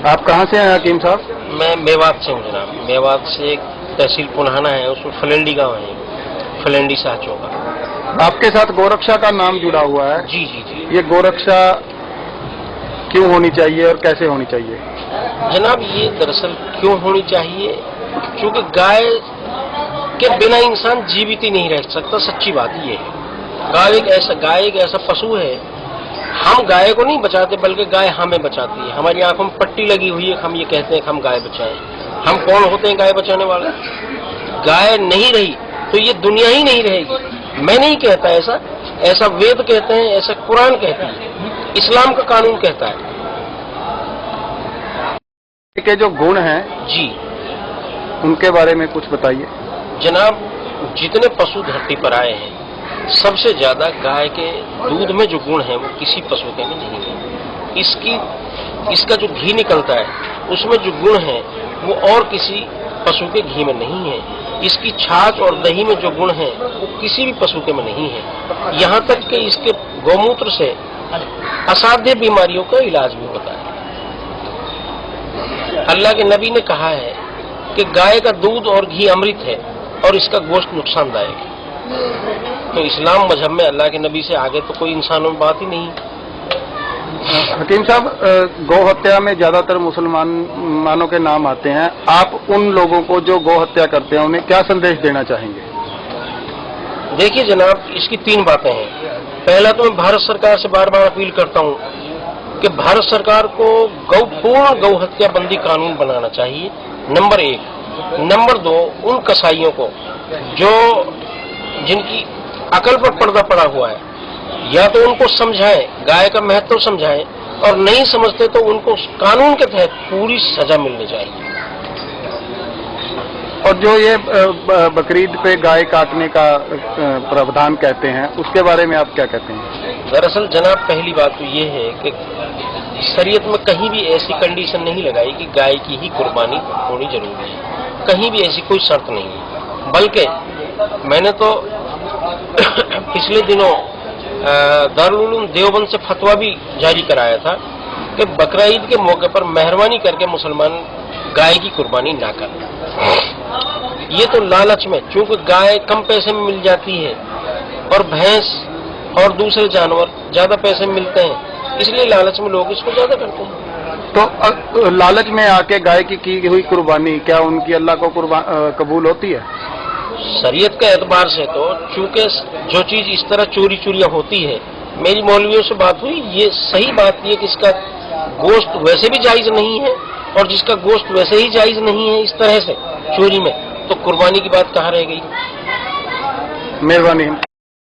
आप कहाँ से हैं हकीम साहब? मैं मेवात से हूँ जनाब। मेवात से एक तहसील पुनहाना है, उसमें फलेंडी गाँव है, फलेंडी साह चौका। आपके साथ गोरक्षा का नाम जुड़ा हुआ है। जी जी जी। ये गोरक्षा क्यों होनी चाहिए और कैसे होनी चाहिए? जनाब ये दरअसल क्यों होनी चाहिए, क्योंकि गाय के बिना इंसान जीवित ही नहीं रह सकता। सच्ची बात ये है। गाय एक ऐसा पशु है, हम गाय को नहीं बचाते बल्कि गाय हमें बचाती है। हमारी आंखों में पट्टी लगी हुई है, हम ये कहते हैं कि हम गाय बचाएं। हम कौन होते हैं गाय बचाने वाले? गाय नहीं रही तो ये दुनिया ही नहीं रहेगी। मैं नहीं कहता ऐसा, ऐसा वेद कहते हैं, ऐसा कुरान कहता है, इस्लाम का कानून कहता है। के जो गुण हैं जी, उनके बारे में कुछ बताइए। जनाब जितने पशु धरती पर आए हैं, सबसे ज्यादा गाय के दूध में जो गुण है वो किसी पशु के में नहीं है। इसका जो घी निकलता है उसमें जो गुण है वो और किसी पशु के घी में नहीं है। इसकी छाछ और दही में जो गुण है वो किसी भी पशु के में नहीं है। यहाँ तक कि इसके गौमूत्र से असाध्य बीमारियों का इलाज भी होता है। अल्लाह के नबी ने कहा है कि गाय का दूध और घी अमृत है और इसका गोश्त नुकसानदायक है। तो इस्लाम मजहब में अल्लाह के नबी से आगे तो कोई इंसानों में बात ही नहीं। हकीम साहब, गौ हत्या में ज्यादातर मुसलमानों के नाम आते हैं। आप उन लोगों को जो गौ हत्या करते हैं उन्हें क्या संदेश देना चाहेंगे? देखिए जनाब, इसकी 3 बातें हैं। पहला तो मैं भारत सरकार से बार बार अपील करता हूँ कि भारत सरकार को पूर्ण गौ हत्या बंदी कानून बनाना चाहिए, नंबर 1। नंबर 2, उन कसाईयों को जो जिनकी अकल पर पर्दा पड़ा हुआ है, या तो उनको समझाएं, गाय का महत्व समझाएं, और नहीं समझते तो उनको कानून के तहत पूरी सजा मिलनी चाहिए। और जो ये बकरीद पे गाय काटने का प्रावधान कहते हैं, उसके बारे में आप क्या कहते हैं? दरअसल जनाब पहली बात तो ये है कि शरीयत में कहीं भी ऐसी कंडीशन नहीं लगाई कि गाय की ही कुर्बानी होनी जरूरी है। कहीं भी ऐसी कोई शर्त नहीं है। बल्कि मैंने तो पिछले दिनों दारुल उलूम देवबंद से फतवा भी जारी कराया था कि बकरा ईद के मौके पर मेहरबानी करके मुसलमान गाय की कुर्बानी ना करें। ये तो लालच में, चूंकि गाय कम पैसे में मिल जाती है और भैंस और दूसरे जानवर ज्यादा पैसे में मिलते हैं, इसलिए लालच में लोग इसको ज्यादा करते हैं। तो लालच में आके गाय की हुई कुर्बानी क्या उनकी अल्लाह को कबूल होती है? शरीयत के एतबार से तो चूंकि जो चीज इस तरह चोरी चोरियां होती है, मेरी मौलवियों से बात हुई, ये सही बात ये कि इसका गोश्त वैसे भी जायज नहीं है, और जिसका गोश्त वैसे ही जायज नहीं है इस तरह से चोरी में, तो कुर्बानी की बात कहाँ रह गई? मेहरबानी।